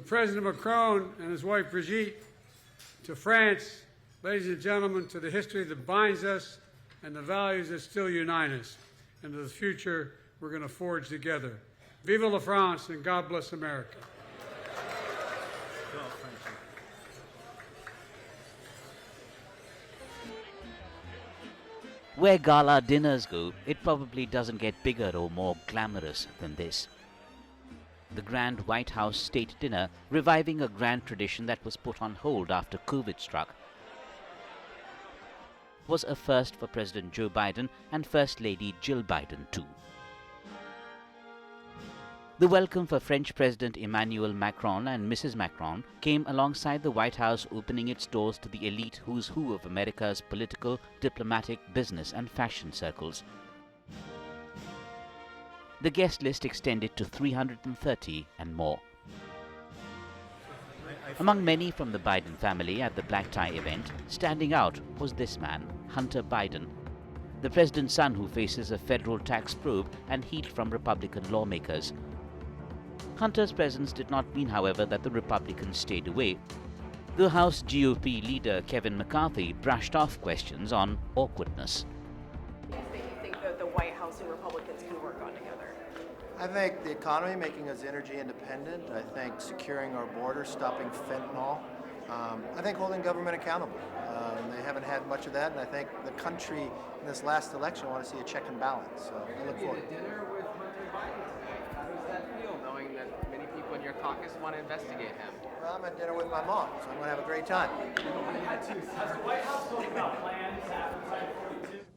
to President Macron and his wife Brigitte, to France, ladies and gentlemen, to the history that binds us and the values that still unite us, and to the future we're going to forge together. Vive la France and God bless America. Where gala dinners go, it probably doesn't get bigger or more glamorous than this. The Grand White House State Dinner, reviving a grand tradition that was put on hold after COVID struck, was a first for President Joe Biden and First Lady Jill Biden too. The welcome for French President Emmanuel Macron and Mrs. Macron came alongside the White House opening its doors to the elite who's who of America's political, diplomatic, business and fashion circles. The guest list extended to 330 and more. Among many from the Biden family at the black tie event, standing out was this man, Hunter Biden, the president's son who faces a federal tax probe and heat from Republican lawmakers. Hunter's presence did not mean, however, that the Republicans stayed away. The House GOP leader Kevin McCarthy brushed off questions on awkwardness. What do you think that the White House and Republicans can work on together? I think the economy, making us energy independent. I think securing our border, stopping fentanyl. I think holding government accountable. They haven't had much of that, and I think the country in this last election want to see a check and balance. So I look forward. Dinner with Hunter Biden today. How does that feel, knowing that many people in your caucus want to investigate him? Well, I'm at dinner with my mom, so I'm going to have a great time.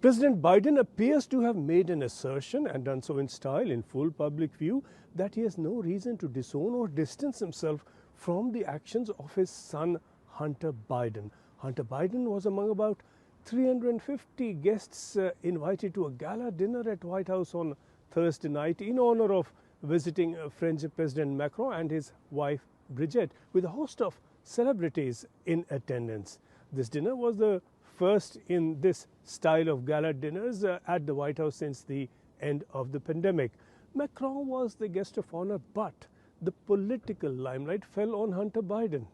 President Biden appears to have made an assertion, and done so in style, in full public view, that he has no reason to disown or distance himself from the actions of his son, Hunter Biden. Hunter Biden was among about 350 guests invited to a gala dinner at White House on Thursday night in honor of visiting French President Macron and his wife Brigitte, with a host of celebrities in attendance. This dinner was the first in this style of gala dinners at the White House since the end of the pandemic. Macron was the guest of honor, but the political limelight fell on Hunter Biden.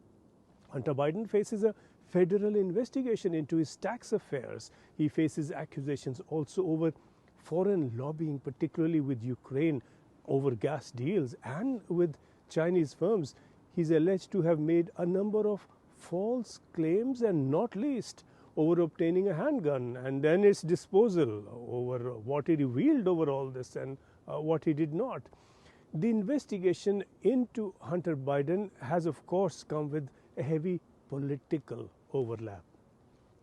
Hunter Biden faces a federal investigation into his tax affairs. He faces accusations also over foreign lobbying, particularly with Ukraine, over gas deals and with Chinese firms. He's alleged to have made a number of false claims, and not least over obtaining a handgun and then its disposal, over what he revealed over all this and what he did not. The investigation into Hunter Biden has of course come with a heavy political overlap.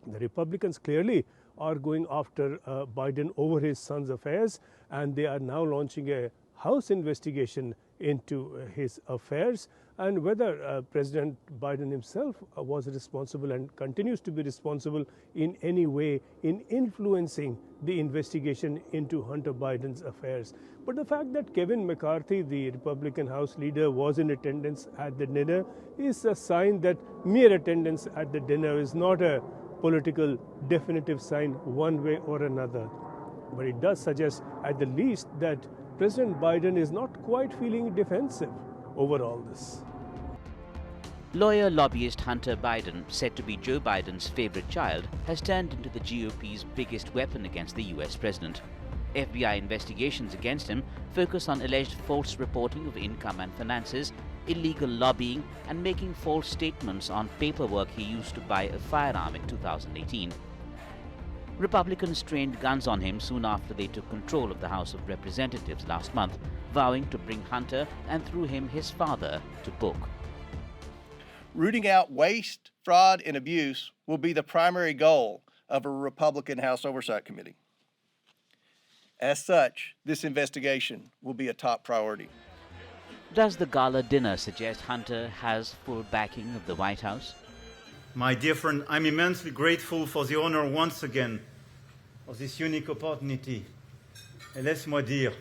The Republicans clearly are going after Biden over his son's affairs, and they are now launching a House investigation into his affairs, and whether President Biden himself was responsible and continues to be responsible in any way in influencing the investigation into Hunter Biden's affairs. But the fact that Kevin McCarthy, the Republican House leader, was in attendance at the dinner is a sign that mere attendance at the dinner is not a political definitive sign one way or another. But it does suggest at the least that President Biden is not quite feeling defensive over all this. Lawyer lobbyist Hunter Biden, said to be Joe Biden's favorite child, has turned into the GOP's biggest weapon against the US president. FBI investigations against him focus on alleged false reporting of income and finances, illegal lobbying, and making false statements on paperwork he used to buy a firearm in 2018. Republicans trained guns on him soon after they took control of the House of Representatives last month, vowing to bring Hunter and through him his father to book. Rooting out waste, fraud, and abuse will be the primary goal of a Republican House Oversight Committee. As such, this investigation will be a top priority. Does the gala dinner suggest Hunter has full backing of the White House? My dear friend, I'm immensely grateful for the honor once again of this unique opportunity. Et laisse-moi dire,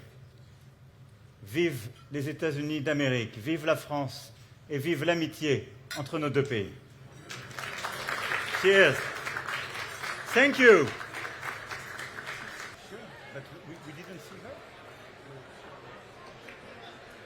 vive les États-Unis d'Amérique, vive la France et vive l'amitié entre nos deux pays. Cheers. Thank you.